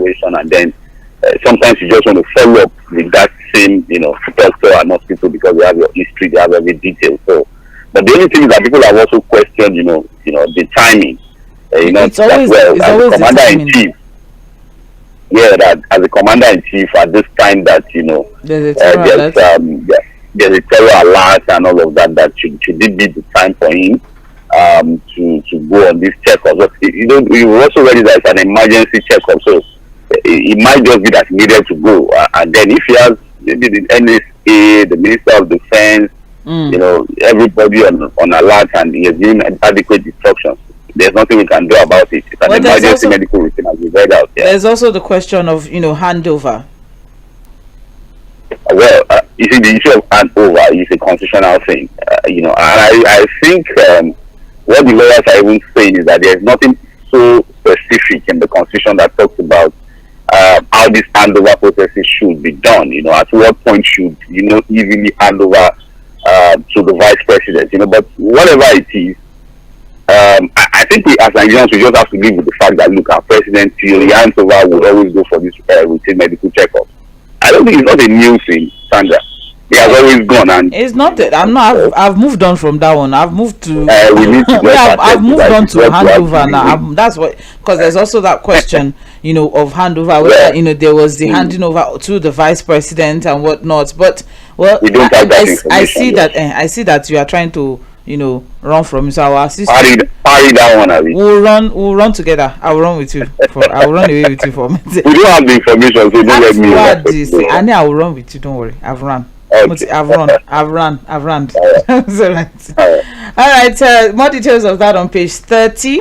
situation, and then sometimes you just want to follow up with that same, doctor and hospital because they have your history, they have every detail. So, but the only thing is that people have also questioned, the timing. It's always the commander in timing. chief. Yeah, that as a commander in chief at this time that There's a terror alert. there's a terror alert and all of that. That should it be the time for him to go on this checkup? But you also read that it's an emergency checkup, so it might just be that he needed to go. And then if he has maybe the NSA, the Minister of Defense, everybody on alert, and he has given adequate instructions, there's nothing we can do about it. It's an emergency medical routine, as we read out. Yeah. There's also the question of handover. Well, you see, the issue of handover is a constitutional thing. And I think what the lawyers are even saying is that there's nothing so specific in the constitution that talks about how this handover processes should be done. At what point should easily hand over to the vice president. But whatever it is, I think we, as Nigerians, we just have to live with the fact that, look, our president, till he hands over, would always go for this routine medical checkup. I don't think it's not a new thing, Sandra. He has always gone, and it's not that I've moved on from that one. I've moved to we need to I've moved on to handover now. That's what, because there's also that question of handover, whether there was the handing over to the vice president and whatnot. But we don't have that I see that I see that you are trying to run from it. So our assist parry that one, Abby. We'll run together. I will run with you. I will run away with you for a minute. We don't have the information, so don't let me. I will run with you. Don't worry. I've run. Okay. I've run. All right. More details of that on page 30.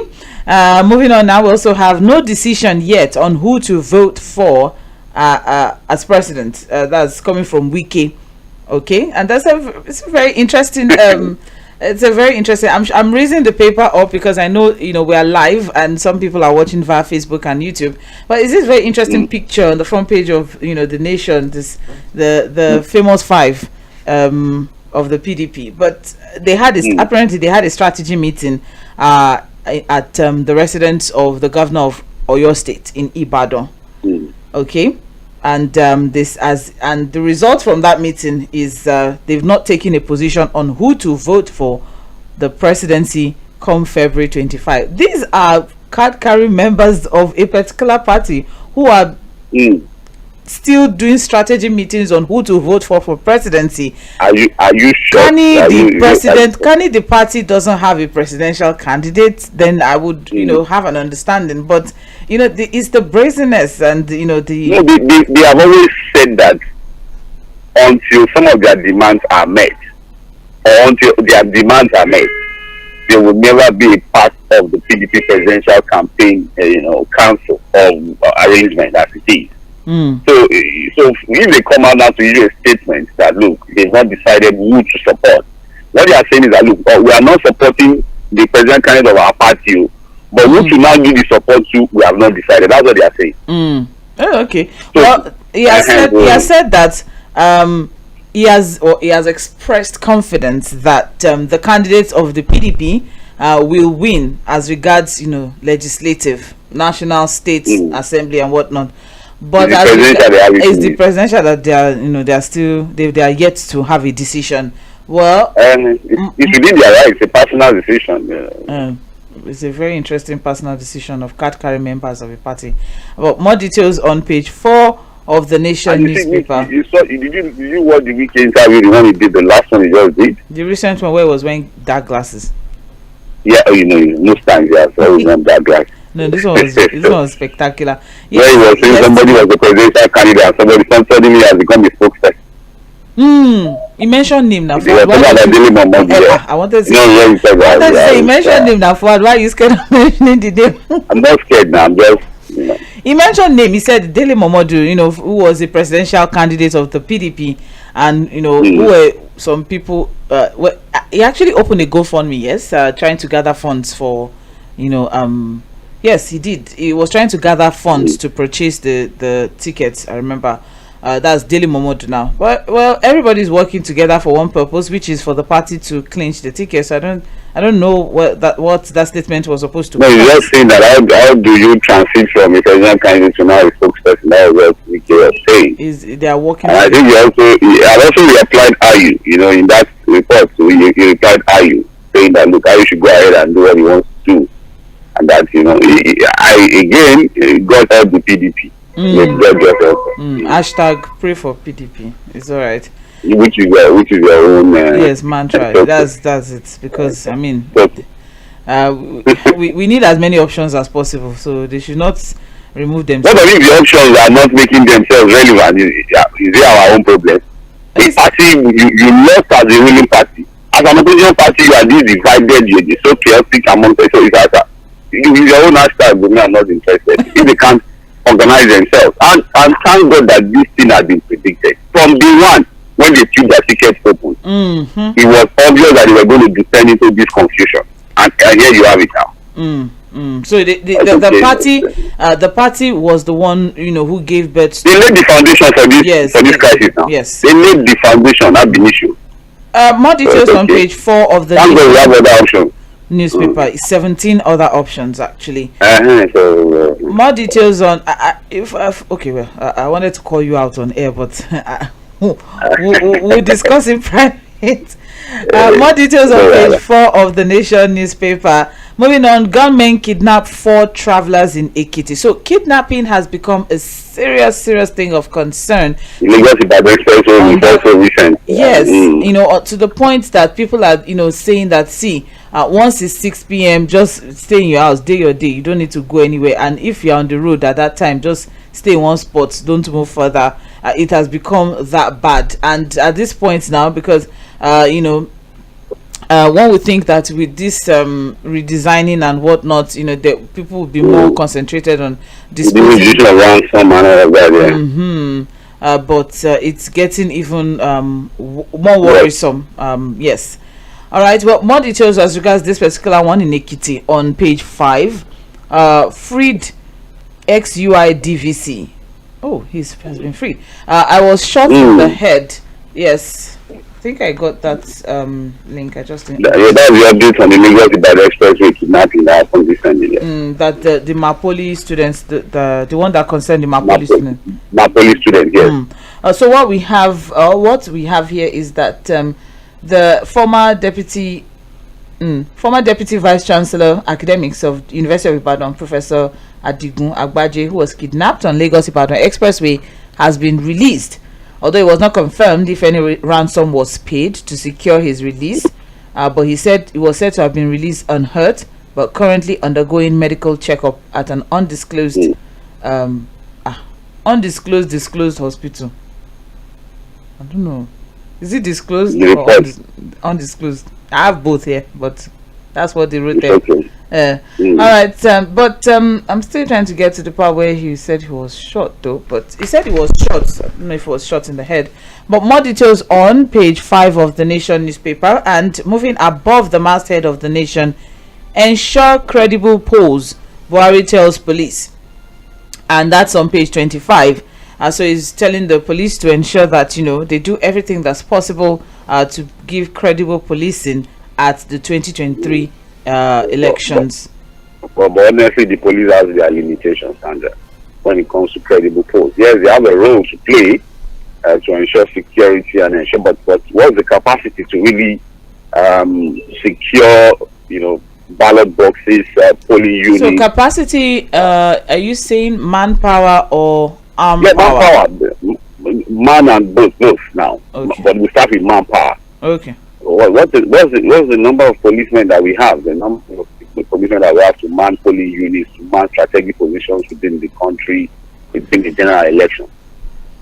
Moving on now, we also have no decision yet on who to vote for as president. That's coming from Wiki. Okay, and it's a very interesting. It's a very interesting. I'm raising the paper up because I know we are live and some people are watching via Facebook and YouTube. But it's this very interesting picture on the front page of the Nation. The famous five of the PDP. But they had this apparently they had a strategy meeting at the residence of the governor of Oyo State in Ibadan. Okay. And the result from that meeting is they've not taken a position on who to vote for the presidency come February 25. These are card-carrying members of a particular party who are still doing strategy meetings on who to vote for presidency. Are you sure? Kani the party doesn't have a presidential candidate, then I would have an understanding. But it's the brazenness and they have always said that until some of their demands are met, or until their demands are met, they will never be a part of the PDP presidential campaign council or arrangement as it is. So if they come out now to issue a statement that, look, they've not decided who to support, what they are saying is that, look, we are not supporting the president candidate of our party, but who to now give the support to, we have not decided. That's what they are saying. Oh, okay. So, well, he has said that he has expressed confidence that the candidates of the PDP will win as regards legislative, national, state assembly and whatnot. But it's the presidential that they are yet to have a decision. Well, it's within their right. It's a personal decision. It's a very interesting personal decision of card-carrying members of a party. But more details on page 4 of the Nation newspaper. Did you watch the weekend interview? The one he did, the last one he just did. The recent one where he was wearing dark glasses. Yeah, most times he has always wearing dark glasses. No, this one was spectacular. Where he was saying somebody was the presidential candidate and somebody suddenly has become a spokesperson. He mentioned him now. I wanted to say he mentioned him now. Why are you scared of mentioning the name? I'm not scared now. I'm just He mentioned name. He said Dele Momodu, who was a presidential candidate of the PDP, and who were some people. He actually opened a GoFundMe, yes, trying to gather funds for, yes, he did. He was trying to gather funds to purchase the tickets. I remember. That's Dele Momodu now. Well, everybody's working together for one purpose, which is for the party to clinch the tickets. I don't know what that statement was supposed to be. No, you're just saying that how do you transit from a president candidate to now a spokesperson? That was what Wike was saying. They are working. And I think he also replied IU, in that report. So he replied IU, saying that look, IU should go ahead and do what he wants to do, and that he got out the PDP. Hashtag pray for PDP. It's all right. Which is your own yes mantra. That's it, because I mean we need as many options as possible, so they should not remove themselves. What if the options are not making themselves relevant? Is it our own problem? The party you lost as a ruling party. As an opposition party, you are divided. You're so chaotic among the so it's your own hashtag, but we are not interested. If they can't organize themselves, and thank God that this thing has been predicted from day one. When they took their tickets open, it was obvious that they were going to descend into this confusion, and here you have it now. So the party was the one who gave birth. They laid the foundation for this crisis now. Yes, they laid the foundation. That's the issue. More details on page 4 of the newspaper. 17 other options actually. More details on. I wanted to call you out on air, but. We'll discuss in private. More details on page 4 of the Nation newspaper. Moving on, gunmen kidnap 4 travelers in Ekiti. So kidnapping has become a serious thing of concern. Yes, to the point that people are saying that once it's 6 p.m. just stay in your house, day your day. You don't need to go anywhere, and if you're on the road at that time, just stay in one spot, don't move further. It has become that bad, and at this point now, because one would think that with this redesigning and whatnot, the people will be more concentrated on disposing. But it's getting even more worrisome. Yes. All right. Well, more details as regards this particular one in Ekiti on page 5. Freed ex-UI DVC. Oh, he has been freed. I was shot in the head. Yes. I think I got that link. I just didn't. That's the update on the Lagos Expressway kidnapping that happened recently. That the Mapoli students, the one that concerned the Mapoli students. Mapoli students, yes. So what we have here is that the former deputy vice chancellor academics of University of Ibadan, Professor Adigun Agbaje, who was kidnapped on Lagos Ibadan Expressway, has been released. Although it was not confirmed if any ransom was paid to secure his release, but he was said to have been released unhurt, but currently undergoing medical checkup at an undisclosed disclosed hospital. I don't know. Is it disclosed or undisclosed? I have both here, but that's what they wrote there. Okay. All right, but I'm still trying to get to the part where he said he was shot, though. But he said he was shot. I don't know if he was shot in the head. But more details on page 5 of the Nation newspaper. And moving above the masthead of the Nation, ensure credible polls, Buhari tells police. And that's on page 25. So he's telling the police to ensure that they do everything that's possible to give credible policing at the 2023 elections. But honestly, the police has their limitations, and when it comes to credible polls, yes, they have a role to play to ensure security and ensure. But what's the capacity to really secure, ballot boxes, polling units? So capacity, are you saying manpower or power? Manpower, man and both now. Okay. But we start with manpower. Okay. What's the number of policemen that we have? The number of policemen that we have to man polling units, to man strategic positions within the country, within the general election.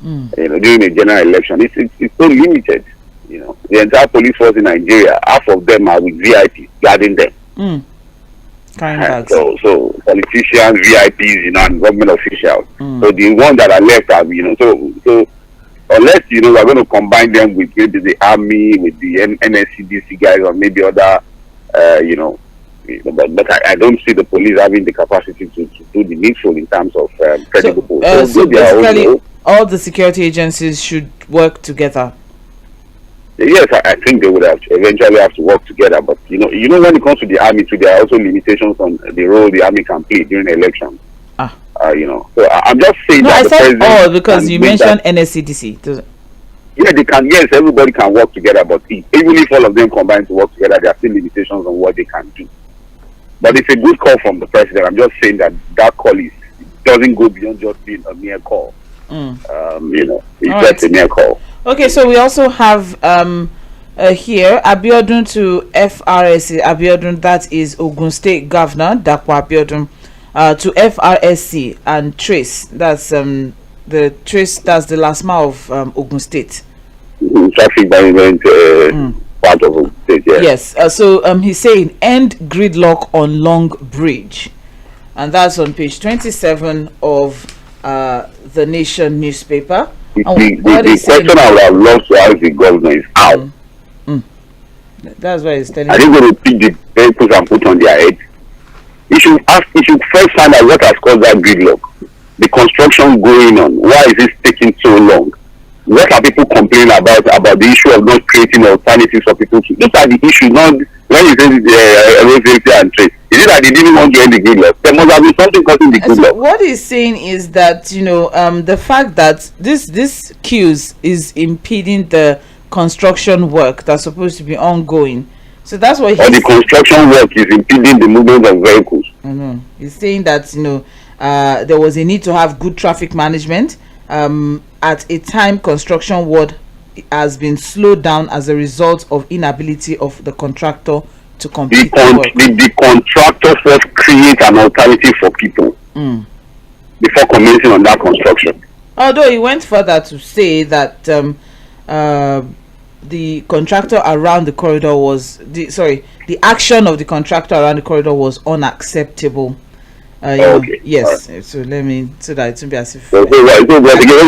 During the general election, it's so limited. The entire police force in Nigeria, half of them are with VIPs guarding them. So politicians, VIPs, and government officials. So the ones that are left are, so unless we're going to combine them with maybe the army, with the NSCDC guys, or maybe other, but I don't see the police having the capacity to do the needful in terms of credible polls. So basically, all the security agencies should work together. Yes, I think they would eventually have to work together. But when it comes to the army, too, there are also limitations on the role the army can play during elections. So I'm just saying No, that I the said president all because can you make mentioned that. NSCDC. Yeah, they can. Yes, everybody can work together, but even if all of them combine to work together, there are still limitations on what they can do. But it's a good call from the president. I'm just saying that call doesn't go beyond just being a mere call. Mm. It's All just right. a mere call. Okay, so we also have here Abiodun to FRSC. Abiodun, that is Ogun State Governor Dapo Abiodun, to FRSC and Trace. That's the Trace. That's the last mile of Ogun State. Traffic management part of the state. Yeah. Yes. So he's saying end gridlock on Long Bridge, and that's on page 27 of the Nation newspaper. The question I would have loved to ask the governor is how. That's why he's telling Are they going to pick the vehicles and put on their head? He should first find out what has caused that gridlock. The construction going on. Why is this taking so long? What are people complaining about the issue of not creating alternatives for people to? Those are the issues. Not when you say road safety and trade. Is it that they didn't want to end the gridlock? There must have been something causing the gridlock. So what he's saying is that the fact that this queues is impeding the construction work that's supposed to be ongoing. So that's what the construction work is impeding the movement of vehicles. He's saying that there was a need to have good traffic management. At a time, construction work has been slowed down as a result of inability of the contractor to complete the work. The contractor first create an alternative for people before commencing on that construction. Although he went further to say that the contractor around the corridor was the action of the contractor around the corridor was unacceptable. Okay. Yes. Right. So let me so that it won't be as if. But when you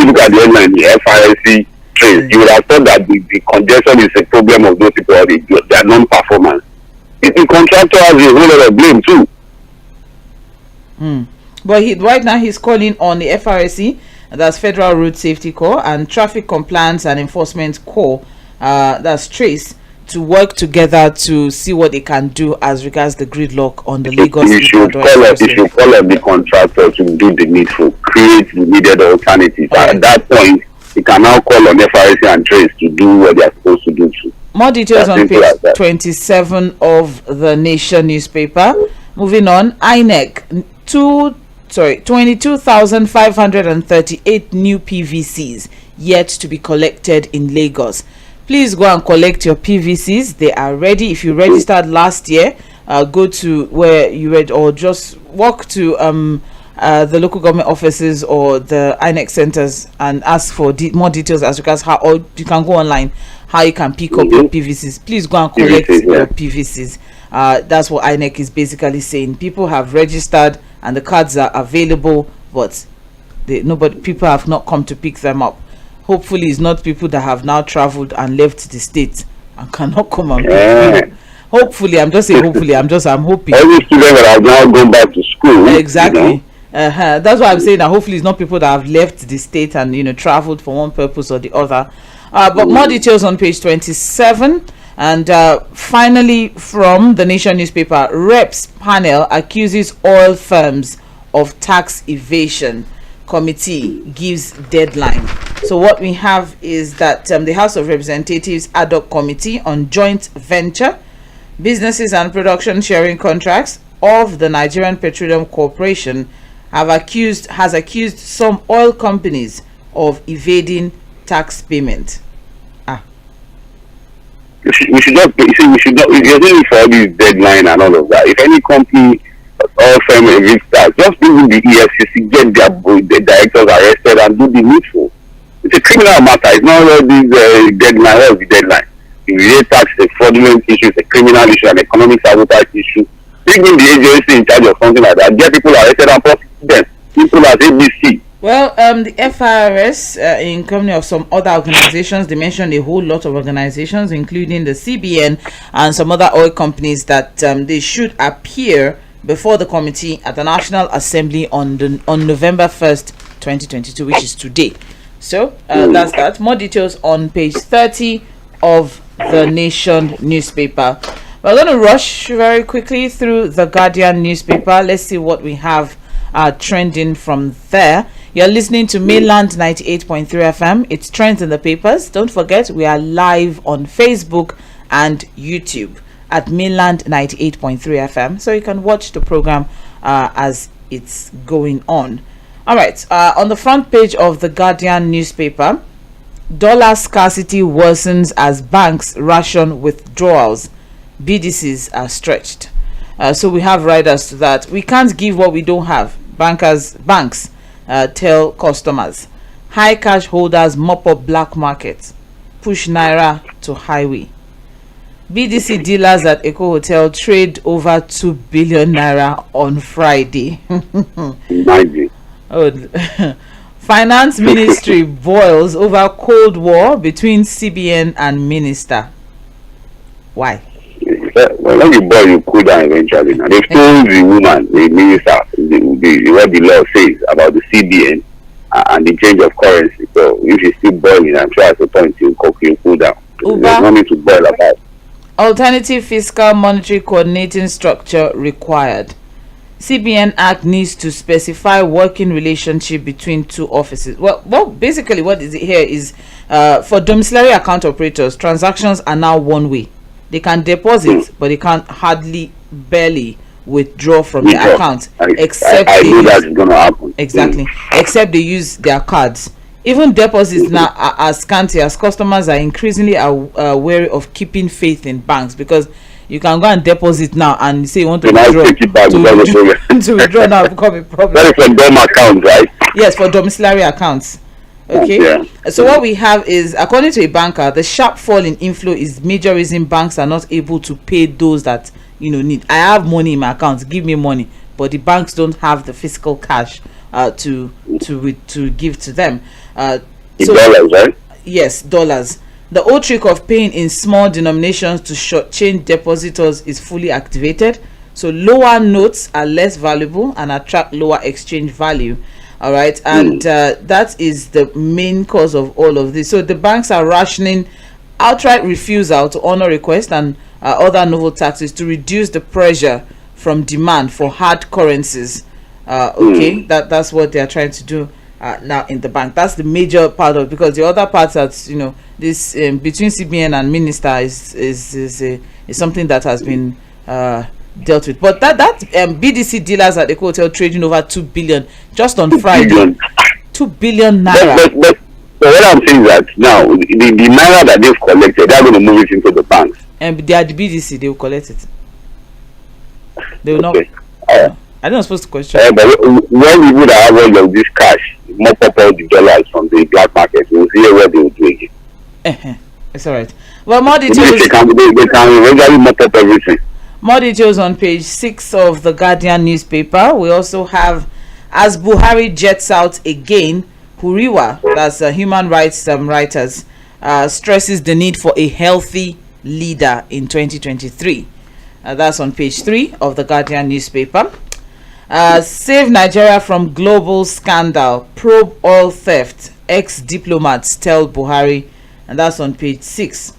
look at the headline, the FRSC trains, you would have thought that the congestion is a problem of those people or their non-performance. The contractor has a whole lot of blame too. But right now he's calling on the FRSC, that's Federal Road Safety Corps, and Traffic Compliance and Enforcement Corps, that's Trace, to work together to see what they can do as regards the gridlock on the Lagos. You should call up the contractor to do the needful, create the needed alternatives. Right. At that point, you can now call on FRSC and Trace to do what they are supposed to do too. More details on page 27 of the Nation newspaper. Moving on, INEC 22,538 new PVCs yet to be collected in Lagos. Please go and collect your PVCs. They are ready. If you registered last year, go to where you read, or just walk to the local government offices or the INEC centers and ask for more details as regards how, or you can go online how you can pick up your PVCs. Please go and collect your PVCs. That's what INEC is basically saying. People have registered and the cards are available, but people have not come to pick them up. Hopefully it's not people that have now traveled and left the state and cannot come and pick them. Hopefully, I'm just saying hopefully, I'm hoping. Every student that have now gone back to school. Exactly. That's why I'm saying that hopefully it's not people that have left the state and traveled for one purpose or the other. But more details on page 27. And finally, from the Nation newspaper, Reps panel accuses oil firms of tax evasion. Committee gives deadline. So what we have is that the House of Representatives ad hoc committee on joint venture, businesses and production sharing contracts of the Nigerian Petroleum Corporation has accused some oil companies of evading tax payment. We should not. You're doing for all this deadline and all of that. If any company or firm evades tax, just bring in the EFCC, get the directors arrested and do the needful. It's a criminal matter. It's not all this deadline. What is the deadline? The evade tax is a fraudulent issue. It's a criminal issue, an economic sabotage issue. Bring in the agency in charge of something like that. Get people arrested and prosecute them. People as ABC. Well, the FRS, in company of some other organizations, they mentioned a whole lot of organizations, including the CBN and some other oil companies, that they should appear before the committee at the National Assembly on November 1st, 2022, which is today. So that's that. More details on page 30 of the Nation newspaper. We're going to rush very quickly through the Guardian newspaper. Let's see what we have trending from there. You're listening to Mainland 98.3 FM. It's Trends in the Papers. Don't forget, we are live on Facebook and YouTube at Mainland 98.3 FM. So you can watch the program as it's going on. All right. On the front page of the Guardian newspaper, dollar scarcity worsens as banks ration withdrawals. BDCs are stretched. So we have riders to that. We can't give what we don't have. Banks tell customers. High cash holders mop up black market. Push Naira to highway. BDC dealers at Eco Hotel trade over 2 billion Naira on Friday. Finance Ministry boils over Cold War between CBN and Minister. Why? Well, when you boil, you cool down eventually. Now they've told the woman, the minister, what the law says about the CBN and the change of currency. So if she's still boiling, I'm sure at a point you cool down. There's no need to boil about. Alternative fiscal monetary coordinating structure required. CBN Act needs to specify working relationship between two offices. Well, basically what is it here is for domiciliary account operators, transactions are now one way. They can deposit, but they can't barely withdraw from their account. Except I know that's going to happen. Exactly. Except they use their cards. Even deposits now are as scanty as customers are increasingly wary of keeping faith in banks, because you can go and deposit now and say you want to withdraw. To withdraw now become a problem. That is for dom accounts, right? Yes, for domiciliary accounts. Okay. Yeah. So what we have is, according to a banker, the sharp fall in inflow is major reason banks are not able to pay those that need. I have money in my account, give me money, but the banks don't have the physical cash to give to them. So, dollars, right? Yes, dollars. The old trick of paying in small denominations to shortchange depositors is fully activated. So lower notes are less valuable and attract lower exchange value. All right, and that is the main cause of all of this. So the banks are rationing outright refusal to honor requests and other novel taxes to reduce the pressure from demand for hard currencies. Okay, that's what they are trying to do now in the bank. That's the major part of it, because the other parts that this between CBN and Minister is something that has been dealt with. But that BDC dealers at the hotel trading over 2 billion just on Friday. 2 billion naira. But what I'm saying is that now the naira that they've collected, they're going to move it into the banks. And they are the BDC, they will collect it. They will not. I'm not supposed to question. But when we would have all of this cash, mop up all the dollars from the black market, we'll see where they will do it. It's all right. Well, more details. They can eventually mop up everything. More details on page 6 of the Guardian newspaper. We also have, as Buhari jets out again, Huriwa, that's human rights writers, stresses the need for a healthy leader in 2023. That's on page 3 of the Guardian newspaper. Save Nigeria from global scandal, probe oil theft, ex-diplomats tell Buhari, and that's on page 6.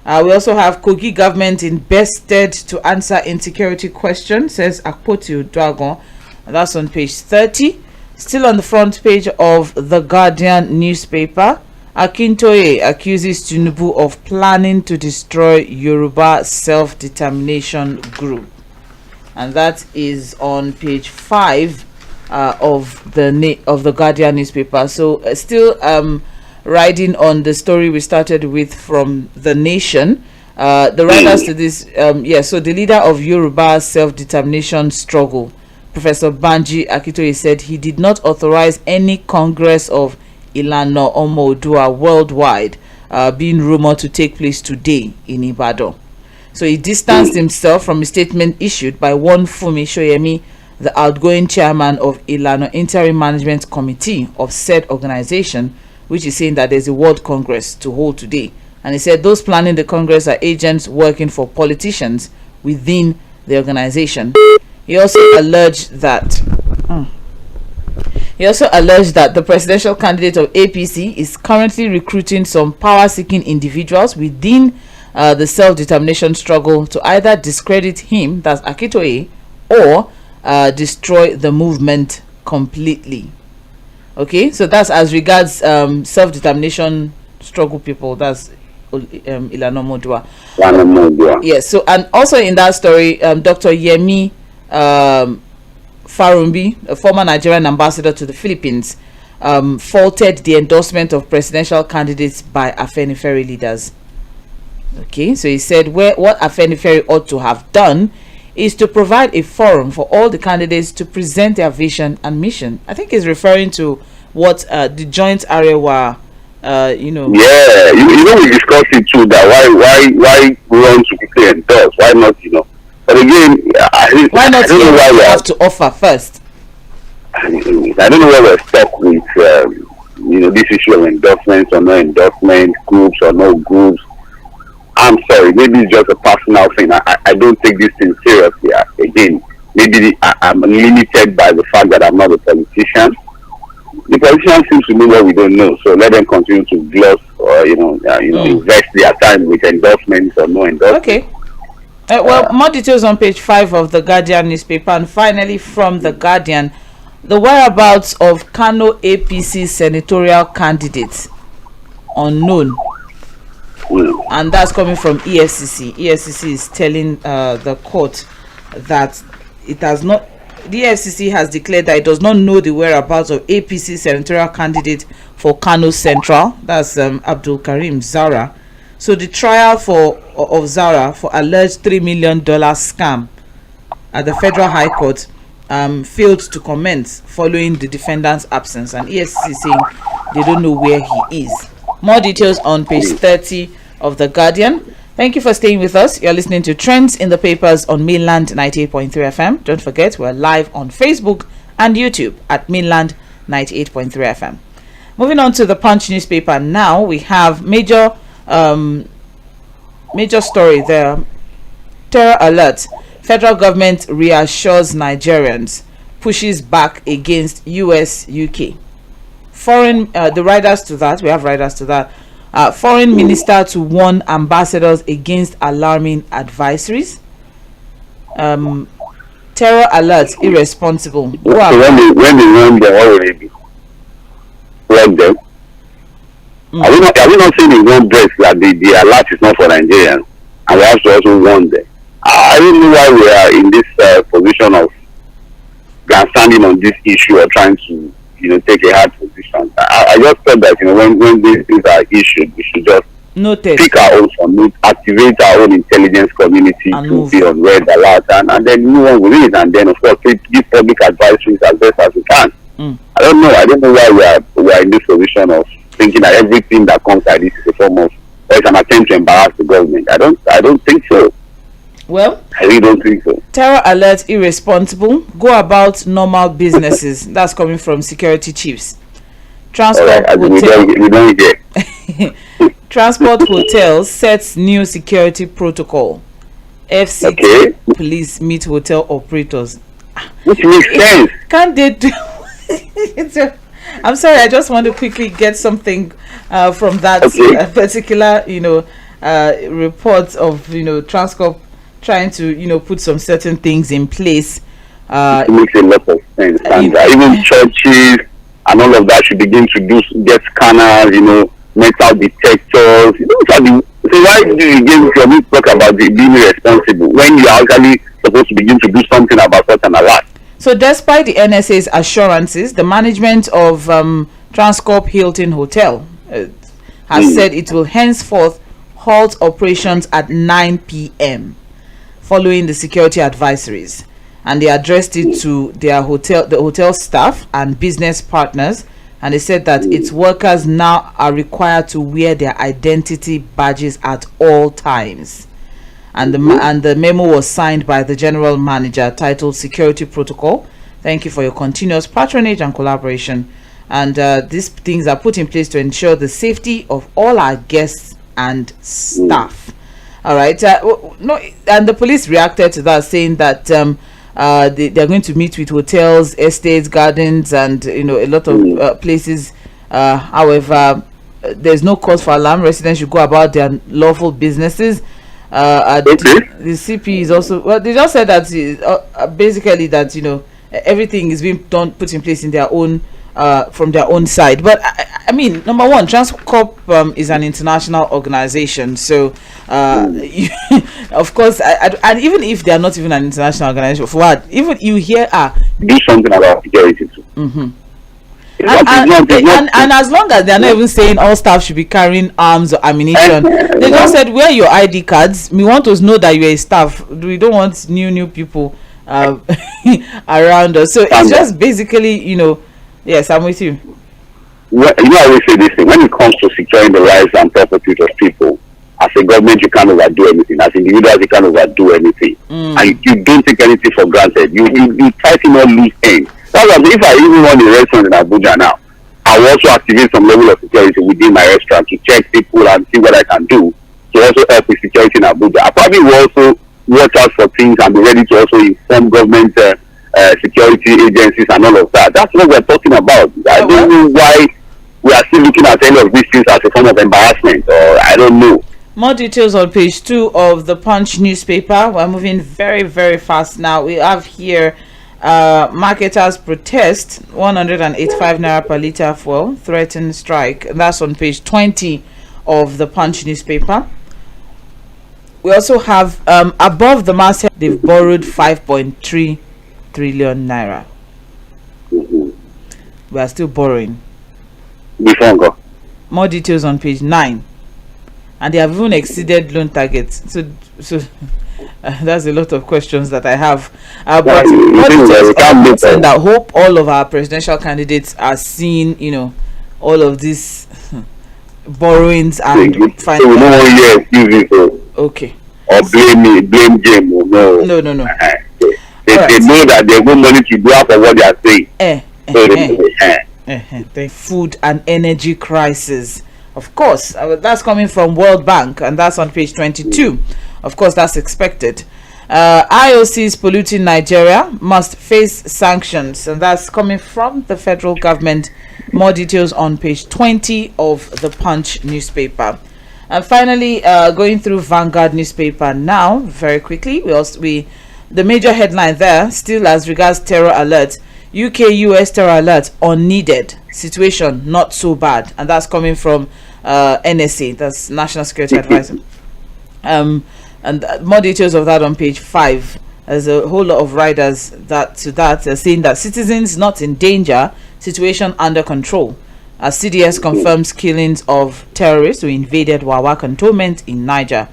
We also have Kogi government in best stead to answer insecurity question, says Akpoti Dragon, and that's on page 30. Still on the front page of the Guardian newspaper, Akintoye accuses Tinubu of planning to destroy Yoruba self-determination group, and that is on page 5 of the Guardian newspaper. So still riding on the story we started with from The Nation, the writers to this, so the leader of Yoruba self-determination struggle, Professor Banji Akintoye, said he did not authorize any Congress of Ilana Omo Oodua worldwide being rumored to take place today in Ibadan. So he distanced himself from a statement issued by one Fumi Shoyemi, the outgoing chairman of Ilana Interim Management Committee of said organization, which is saying that there's a World Congress to hold today. And he said those planning the Congress are agents working for politicians within the organization. He also alleged that the presidential candidate of APC is currently recruiting some power-seeking individuals within the self-determination struggle to either discredit him, that's Akintoye, or destroy the movement completely. Okay, so that's as regards self-determination struggle people. That's Ilana Modua. Yes. So, and also in that story, Dr. Yemi Farumbi, a former Nigerian ambassador to the Philippines, faulted the endorsement of presidential candidates by Afenifere leaders. Okay, so he said what Afenifere ought to have done is to provide a forum for all the candidates to present their vision and mission. I think he's referring to what the joint Arewa, Yeah, we discussed it too. That why we want to quickly endorse? Why not? But again, why not? I don't know why we have to offer first. I don't know why we're stuck with this issue of endorsements or no endorsement, groups or no groups. I'm sorry, maybe it's just a personal thing. I don't take this thing seriously. Again, maybe I'm limited by the fact that I'm not a politician. The politicians seem to know what we don't know, so let them continue to gloss or invest their time with endorsements or no endorsements. Okay. More details on page 5 of the Guardian newspaper, and finally from the Guardian, the whereabouts of Kano APC senatorial candidates unknown. And that's coming from EFCC. EFCC is telling the court that it has not. The EFCC has declared that it does not know the whereabouts of APC senatorial candidate for Kano Central. That's Abdul Karim Zara. So the trial of Zara for alleged $3 million scam at the Federal High Court failed to commence following the defendant's absence, and EFCC saying they don't know where he is. More details on page 30 of the Guardian. Thank you for staying with us. You're listening to Trends in the Papers on Mainland 98.3 FM. Don't forget, we're live on Facebook and YouTube at Mainland 98.3 FM. Moving on to the Punch newspaper now, we have major story there. Terror alert. Federal government reassures Nigerians, pushes back against US, UK. Foreign, the riders to that, we have riders to that. Foreign minister to warn ambassadors against alarming advisories. Terror alert, irresponsible. So when they warn them already, like them. Are we not saying in one breath that the alert is not for Nigerians, and we have to also warn them? I don't know why we are in this position of standing on this issue or trying to take a hard position. I just felt that when these things are issued, we should just pick our own from activate our own intelligence community and to be on red alert and then move on with it, and then of course give public advisories as best as we can. I don't know why we are in this position of thinking that everything that comes like this is a form of, or it's an attempt to embarrass the government. I don't think so. Well, I really don't think so. Terror alert, irresponsible. Go about normal businesses. That's coming from security chiefs. Transport hotel. We don't get. Transport hotel sets new security protocol. FCT police meet hotel operators. Which makes sense. Can't they do? I'm sorry. I just want to quickly get something from that particular, report of Transcorp trying to put some certain things in place. It makes a lot of sense, and even churches and all of that should begin to get scanners, metal detectors. So why do you again talk about being responsible when you are actually supposed to begin to do something about such an alert? So despite the NSA's assurances, the management of Transcorp Hilton Hotel has said it will henceforth halt operations at 9 p.m. following the security advisories, and they addressed it to the hotel staff and business partners, and they said that its workers now are required to wear their identity badges at all times. And the memo was signed by the general manager, titled Security Protocol. Thank you for your continuous patronage and collaboration. And these things are put in place to ensure the safety of all our guests and staff. All right. And the police reacted to that, saying that they're going to meet with hotels, estates, gardens, and a lot of places. However, there's no cause for alarm. Residents should go about their lawful businesses. The CP is also, well, they just said that basically that everything is being put in place in their own from their own side. But I mean, number one, Transcorp is an international organization, so of course, and even if they are not even an international organization, for what, even you hear do something about security too. And as long as they are not even saying all staff should be carrying arms or ammunition, they just said wear your ID cards. We want to know that you're a staff. We don't want new people around us. So it's just basically, yes, I'm with you. Well, I always say this thing: when it comes to securing the rights and property of people, as a government, you can't overdo anything. As individuals, you can't overdo anything, and you don't take anything for granted. You tighten all loose ends. That's why if I even want a restaurant in Abuja now, I will also activate some level of security within my restaurant to check people and see what I can do to also help with security in Abuja. I probably will also watch out for things and be ready to also inform government security agencies and all of that. That's what we're talking about. I don't know why we are still looking at any of these things as a form of embarrassment, or I don't know. More details on page 2 of the Punch newspaper. We're moving very, very fast now. We have here marketers protest 185 naira per litre fuel, threaten strike. That's on page 20 of the Punch newspaper. We also have above the masthead, they've borrowed 5.3 trillion naira. We are still borrowing. More details on page 9. And they have even exceeded loan targets. So that's a lot of questions that I have. But I hope all of our presidential candidates are seeing, all of these borrowings and okay. Or blame game. No. No. They know that they have money to do after what they are saying. Food and energy crisis. Of course, that's coming from World Bank, and that's on page 22. Of course, that's expected. IOCs polluting Nigeria must face sanctions, and that's coming from the federal government. More details on page 20 of the Punch newspaper. And finally, going through Vanguard newspaper now, very quickly, the major headline there, still as regards terror alert. UK-US terror alert unneeded. Situation not so bad, and that's coming from NSA, that's National Security Advisor. And more details of that on page 5. There's a whole lot of riders that saying that citizens not in danger, situation under control. As CDS confirms killings of terrorists who invaded Wawa cantonment in Niger.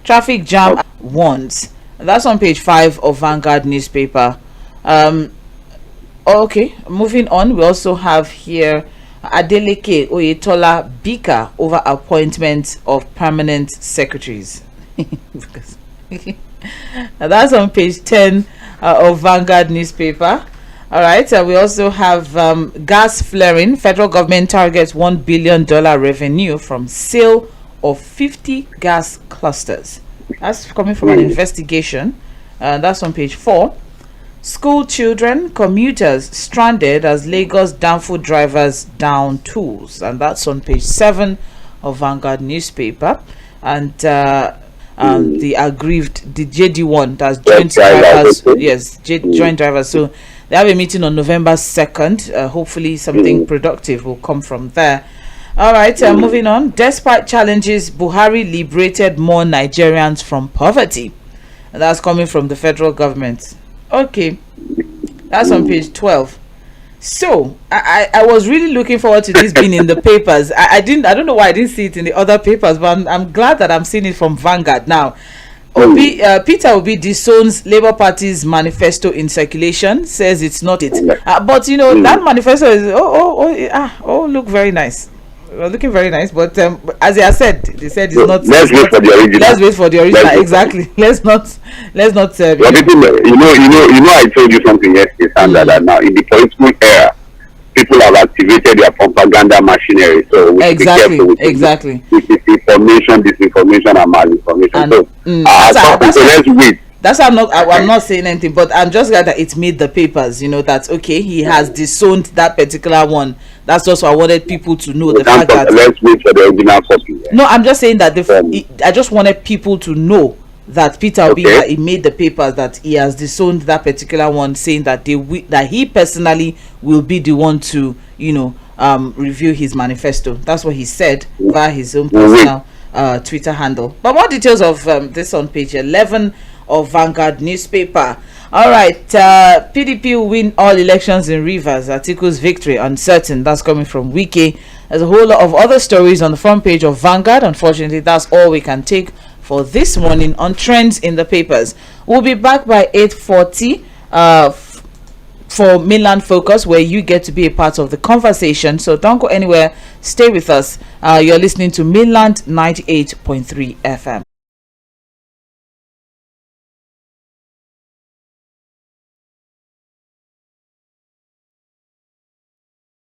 Traffic jam warns. That's on page 5 of Vanguard newspaper. Okay, moving on, we also have here Adeleke Oyetola Bika over appointment of permanent secretaries. That's on page 10 of Vanguard newspaper. All right, we also have gas flaring. Federal government targets $1 billion revenue from sale of 50 gas clusters. That's coming from an investigation. That's on page 4. School children, commuters stranded as Lagos Danfo drivers down tools, and that's on page 7 of Vanguard newspaper. And the aggrieved, the JD1, that's joint drivers, yes, joint drivers. So they have a meeting on November 2nd. Hopefully something productive will come from there. All right, moving on. Despite challenges, Buhari liberated more Nigerians from poverty, and that's coming from the federal government. Okay, that's on page 12. So I was really looking forward to this being in the papers. I don't know why I didn't see it in the other papers, but I'm glad that I'm seeing it from Vanguard now. Peter Obi disowns Labour Party's manifesto in circulation, says it's not it. But that manifesto is look very nice. Looking very nice, but as I said, they said it's not. Let's wait for the original. Let's wait for the original. Exactly. Let's not. I told you something yesterday, Sandra, that now in the political era, people have activated their propaganda machinery. So we exactly. With information, disinformation, and malinformation. So let's wait. That's why I'm not saying anything, but I'm just glad that it made the papers. That's okay. He has disowned that particular one. That's just what I wanted people to know. Let's wait for the original copy. No, I'm just saying that I just wanted people to know that Peter Obi he made the papers that he has disowned that particular one, saying that that he personally will be the one to review his manifesto. That's what he said via his own personal Twitter handle. But more details of this on page 11 of Vanguard newspaper. All right, PDP will win all elections in Rivers. Atiku's victory uncertain. That's coming from Wiki. There's a whole lot of other stories on the front page of Vanguard. Unfortunately, that's all we can take for this morning on trends in the papers. We'll be back by 8:40 for Mainland Focus, where you get to be a part of the conversation. So don't go anywhere. Stay with us. You're listening to Mainland 98.3 FM.